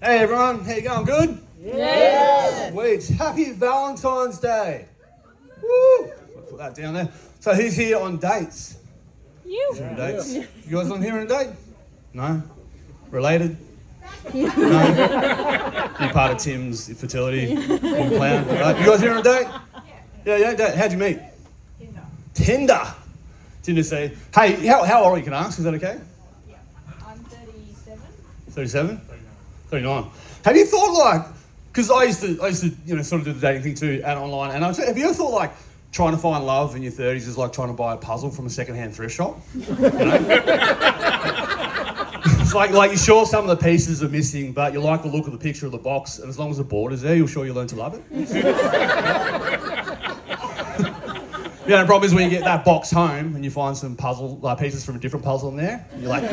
Hey everyone, how you going? Good? Yes. Sweet. Happy Valentine's Day. Woo! I'll put that down there. So who's here on dates? You. Who's here on dates? You guys on here on a date? No? Related? No? You part of Tim's fertility plan? Right. You guys here on a date? Yeah. How'd you meet? Tinder. Tinder say, hey, how old are you, can I ask? Is that okay? Yeah. I'm 37. 37? 39. Have you thought because I used to sort of do the dating thing too and online, and have you ever thought trying to find love in your 30s is like trying to buy a puzzle from a second-hand thrift shop? You know? It's like you're sure some of the pieces are missing, but you like the look of the picture of the box, and as long as the border's there, you're sure you'll learn to love it. Yeah, the problem is when you get that box home and you find some puzzle pieces from a different puzzle in there, and you're like, they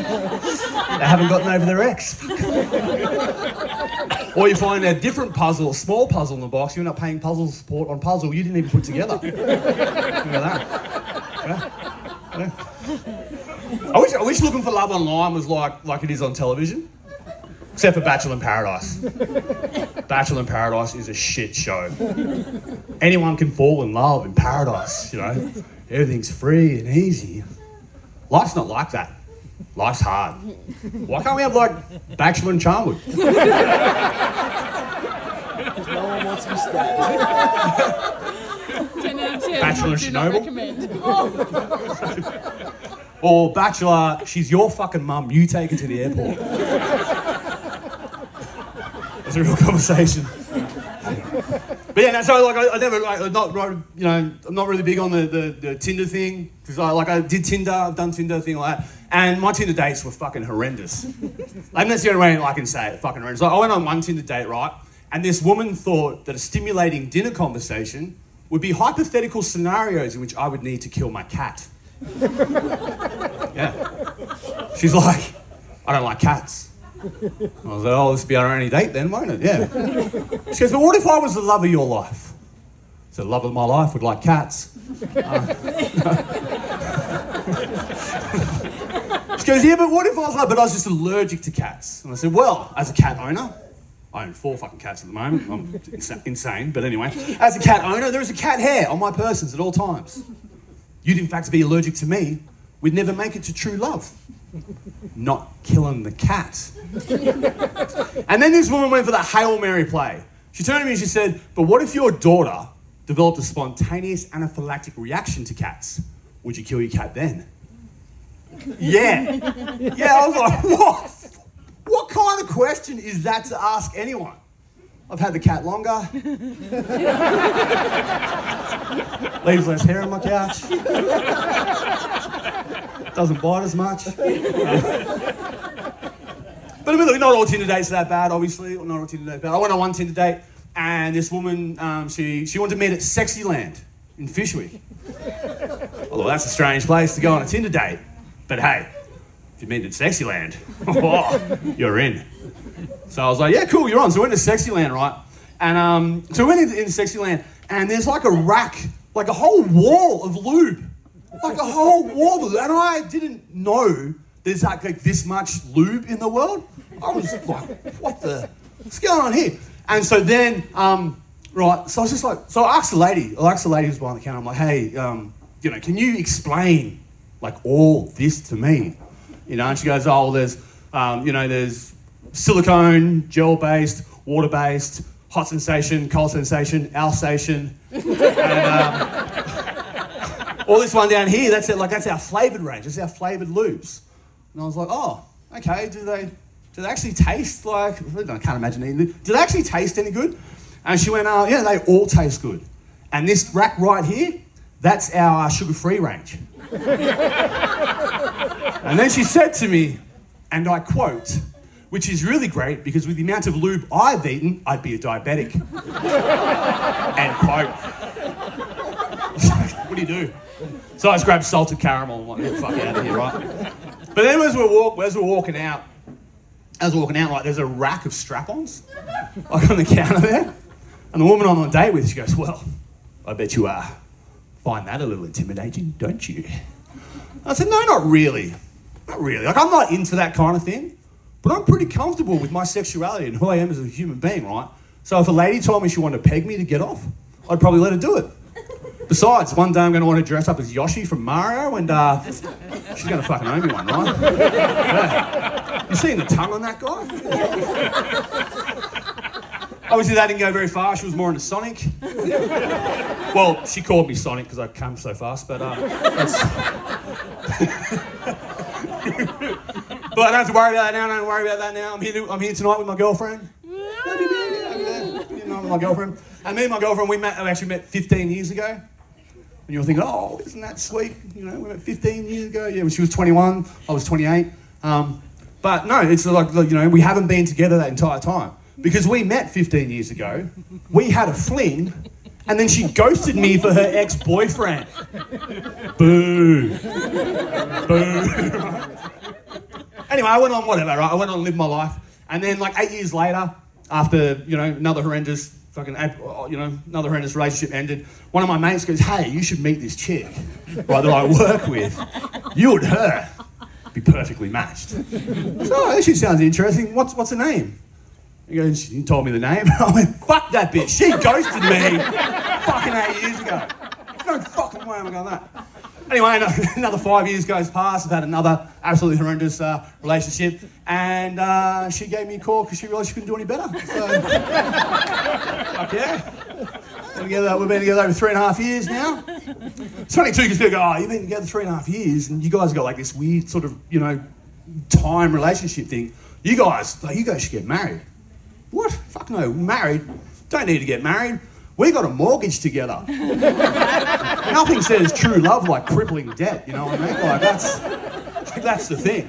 haven't gotten over their ex. Or you find a different puzzle, a small puzzle in the box, you end up paying puzzle support on puzzle you didn't even put together. Look at that. Yeah. I wish looking for love online was like it is on television. Except for Bachelor in Paradise. Bachelor in Paradise is a shit show. Anyone can fall in love in paradise, you know. Everything's free and easy. Life's not like that. Life's hard. Why can't we have Bachelor in Charnwood? No one wants to be stabbed. 10 out of 10. Bachelor in Do not Chernobyl? recommend. Or Bachelor, she's your fucking mum, you take her to the airport. It's a real conversation. But yeah, so I never I'm not really big on the Tinder thing because I did Tinder, I've done Tinder thing like that, and my Tinder dates were fucking horrendous. That's the only way I can say it, fucking horrendous. I went on one Tinder date, right, and this woman thought that a stimulating dinner conversation would be hypothetical scenarios in which I would need to kill my cat. Yeah. She's like, I don't like cats. I was like, oh, this will be our only date then, won't it? Yeah. She goes, but what if I was the love of your life? So the love of my life would like cats. She goes, yeah, but what if I was I was just allergic to cats? And I said, well, as a cat owner, I own 4 fucking cats at the moment. I'm insane, but anyway. As a cat owner, there is a cat hair on my persons at all times. You'd in fact be allergic to me, we'd never make it to true love. Not killing the cat. And then this woman went for the Hail Mary play. She turned to me and she said, but what if your daughter developed a spontaneous anaphylactic reaction to cats? Would you kill your cat then? Yeah. Yeah, I was like, what? What kind of question is that to ask anyone? I've had the cat longer. Leaves less hair on my couch. Doesn't bite as much. But I mean, look, not all Tinder dates are that bad, obviously. Not all Tinder dates are bad. I went on one Tinder date, and this woman, she wanted to meet at Sexyland in Fishwick. Although that's a strange place to go on a Tinder date. But hey, if you meet at Sexyland, you're in. So I was like, yeah, cool, you're on. So we went to Sexyland, right? And so we went into Sexyland, and there's a rack, a whole wall of lube. A whole wall of lube. And I didn't know there's this much lube in the world. I was like, what's going on here? And so then, right, so I was just so I asked the lady who's behind the counter, I'm like, hey, can you explain all this to me? And she goes, oh, there's silicone, gel-based, water-based, hot sensation, cold sensation, Alsatian, and all this one down here, that's our flavoured range, that's our flavoured lubes. And I was like, oh, okay, do they actually taste I can't imagine eating it. Do they actually taste any good? And she went, yeah, they all taste good. And this rack right here, that's our sugar-free range. And then she said to me, and I quote, which is really great because with the amount of lube I've eaten, I'd be a diabetic. End quote. What do you do? So I just grabbed salted caramel and get the fuck out of here, right? But then as we're walking out, there's a rack of strap-ons, on the counter there. And the woman I'm on a date with, she goes, well, I bet you find that a little intimidating, don't you? I said, no, not really. Not really. I'm not into that kind of thing. But I'm pretty comfortable with my sexuality and who I am as a human being, right? So if a lady told me she wanted to peg me to get off, I'd probably let her do it. Besides, one day I'm going to want to dress up as Yoshi from Mario and she's going to fucking owe me one, right? Yeah. You seen the tongue on that guy? Obviously that didn't go very far. She was more into Sonic. Well, she called me Sonic because I come so fast, but that's... But I don't have to worry about that now. I don't worry about that now. I'm here tonight with my girlfriend. With my girlfriend. And me and my girlfriend, we actually met 15 years ago. And you're thinking, oh, isn't that sweet? You know, we met 15 years ago. Yeah, when she was 21, I was 28. But no, it's like, you know, we haven't been together that entire time. Because we met 15 years ago, we had a fling, and then she ghosted me for her ex-boyfriend. Boo. Boo. Anyway, I went on whatever, right? I went on and lived my life. And then like 8 years later, after, you know, another horrendous relationship ended, one of my mates goes, hey, you should meet this chick, right, that I work with. You and her be perfectly matched. So, oh, this shit sounds interesting. What's her name? He told me the name. I went, fuck that bitch. She ghosted me fucking 8 years ago. No fucking way am I going that. Anyway, another 5 years goes past. I've had another absolutely horrendous relationship. And she gave me a call because she realised she couldn't do any better. So, fuck yeah. We've been together over 3.5 years now. It's funny too because people go, oh, you've been together 3.5 years and you guys got like this weird sort of, you know, time relationship thing. You guys should get married. What? Fuck no, married? Don't need to get married. We got a mortgage together. Nothing says true love like crippling debt, you know what I mean? Like that's the thing.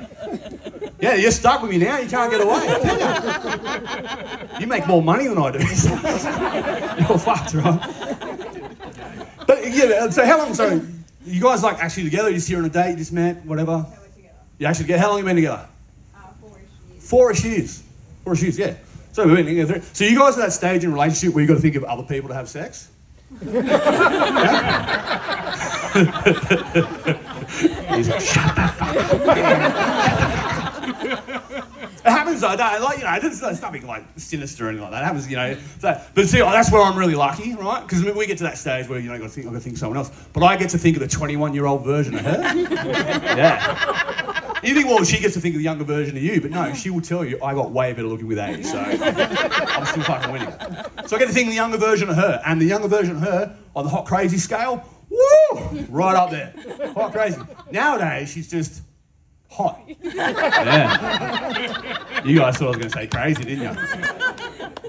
Yeah, you're stuck with me now, you can't get away. You make more money than I do. You're fucked, right? But yeah, so how long, so you guys like actually together, you just here on a date, you just met, whatever? No, we're together. You actually get, how long have you been together? 4-ish years. 4-ish years, yeah. So we've been together. So you guys are at that stage in a relationship where you got to think of other people to have sex? He's like, shut the fuck up. It happens though, like, you know, it's nothing like sinister or anything like that. It happens, you know. But see, that's where I'm really lucky, right? Because we get to that stage where, you know, I've got to think of someone else. But I get to think of the 21-year-old version of her. Yeah. You think, well, she gets to think of the younger version of you, but no, she will tell you, I got way better looking with age, so I'm still fucking winning. So I get to think of the younger version of her, and the younger version of her, on the hot crazy scale, woo, right up there. Hot crazy. Nowadays, she's just hot. Yeah. You guys thought I was going to say crazy, didn't you?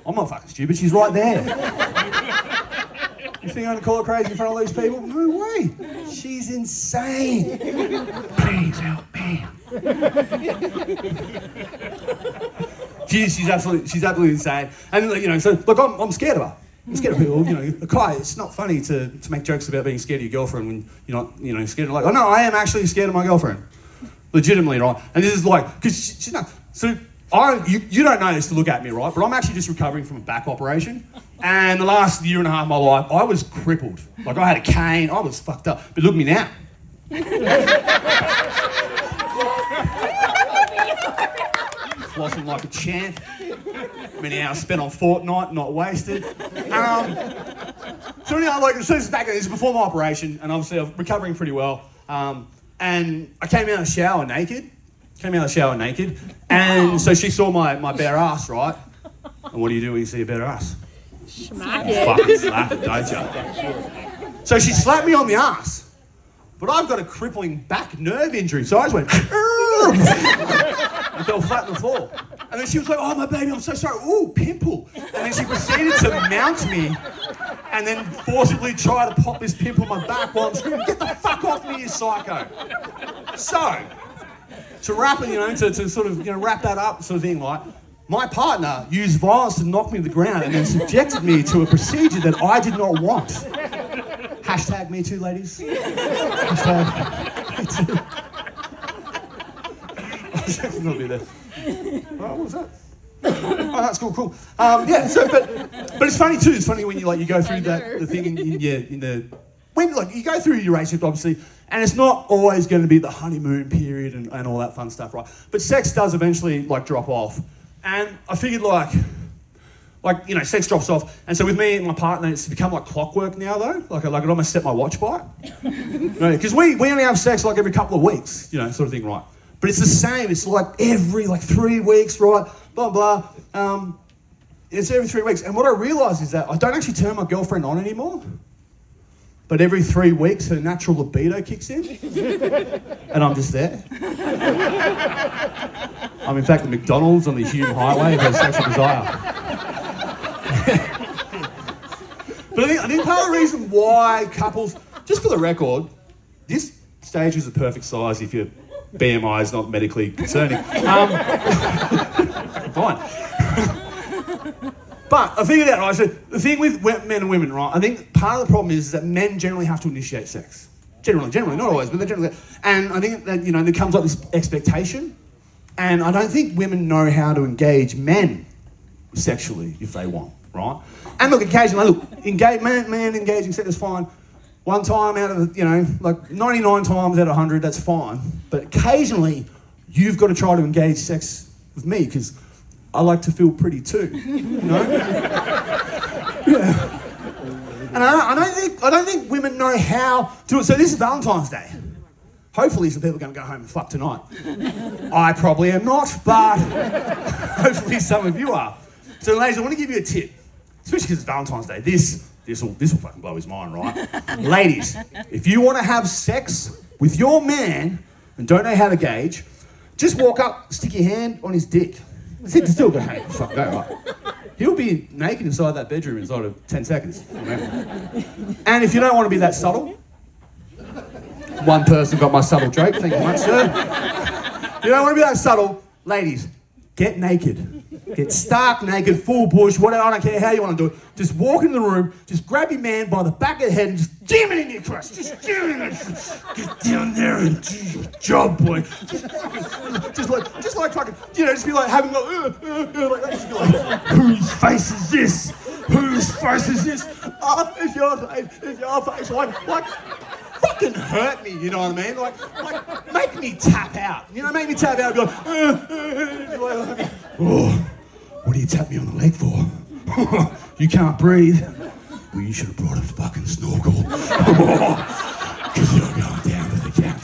I'm not fucking stupid, she's right there. You think I'm going to call her crazy in front of all these people? No way. She's insane. Please help me. She's absolutely insane. And, you know, so, look, I'm scared of her. I'm scared of people, you know. Kai, it's not funny to make jokes about being scared of your girlfriend when you're not, you know, scared of, like, oh no, I am actually scared of my girlfriend. Legitimately, right? And this is like, because she's not, so you don't know this to look at me, right? But I'm actually just recovering from a back operation. And the last year and a half of my life, I was crippled. Like, I had a cane, I was fucked up. But look at me now. Flossing like a champ. Many hours spent on Fortnite, not wasted. So anyhow, like, so this is back, this is before my operation, and obviously I'm recovering pretty well. And I came out of the shower naked. And so she saw my bare ass, right? And what do you do when you see a bare ass? Smack it. Fucking slap it, don't you? So she slapped me on the ass. But I've got a crippling back nerve injury, so I just went and fell flat on the floor. And then she was like, oh, my baby, I'm so sorry. Ooh, pimple. And then she proceeded to mount me and then forcibly try to pop this pimple on my back while I'm screaming, get the fuck off me, you psycho. So, to wrap it, you know, to sort of, you know, wrap that up sort of thing, like, my partner used violence to knock me to the ground and then subjected me to a procedure that I did not want. Hashtag me too, ladies. Hashtag me too. Not be there. Oh, what was that? Oh, that's cool. Yeah. So, but it's funny too. It's funny when you go through the thing in when like you go through your relationship, obviously, and it's not always going to be the honeymoon period and all that fun stuff, right? But sex does eventually like drop off, and I figured like sex drops off, and so with me and my partner, it's become like clockwork now though. Like I almost set my watch by it, because we only have sex like every couple of weeks, sort of thing, right? But it's the same. It's like every 3 weeks, right? Blah blah. It's every 3 weeks, and what I realise is that I don't actually turn my girlfriend on anymore. But every 3 weeks, her natural libido kicks in, and I'm just there. I'm in fact at McDonald's on the Hume Highway of her sexual desire. But I think part of the reason why couples, just for the record, this stage is the perfect size if your BMI is not medically concerning. Fine. But I figured out, right, so the thing with men and women, right, I think part of the problem is that men generally have to initiate sex. Generally, not always, but they generally. And I think that, there comes up this expectation, and I don't think women know how to engage men sexually if they want, right? And look, occasionally, man engaging sex is fine. One time out of, 99 times out of 100, that's fine. But occasionally, you've got to try to engage sex with me, because I like to feel pretty too, Yeah. And I don't think women know how to do it. So this is Valentine's Day. Hopefully some people are going to go home and fuck tonight. I probably am not, but hopefully some of you are. So ladies, I want to give you a tip, especially because it's Valentine's Day. This will fucking blow his mind, right? Ladies, if you want to have sex with your man and don't know how to gauge, just walk up, stick your hand on his dick. Still go, hey, fuck, go, right? He'll be naked inside that bedroom inside of 10 seconds. And if you don't want to be that subtle, one person got my subtle joke, thank you much, sir. If you don't want to be that subtle, ladies, get naked. Get stark naked, full bush, whatever, I don't care how you want to do it. Just walk into the room, just grab your man by the back of the head and just jam it in your crotch. Just jam it in. Get down there and do your job, boy. Just like fucking, just be like having like that. Just be like, whose face is this? Whose face is this? Oh, it's your face. It's your face. Like, fucking hurt me, you know what I mean? Like make me tap out. Make me tap out and be like, oh, what do you tap me on the leg for? You can't breathe. Well, you should have brought a fucking snorkel. Because you're going down to the count.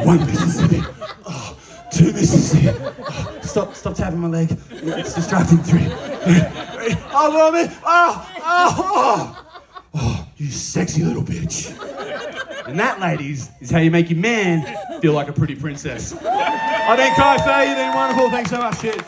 1 Mississippi. 2 Mississippi. Stop tapping my leg. It's distracting. 3. Oh, woman. Oh, you sexy little bitch. And that, ladies, is how you make your man feel like a pretty princess. I've been Cypher, you've been wonderful. Thanks so much, shit.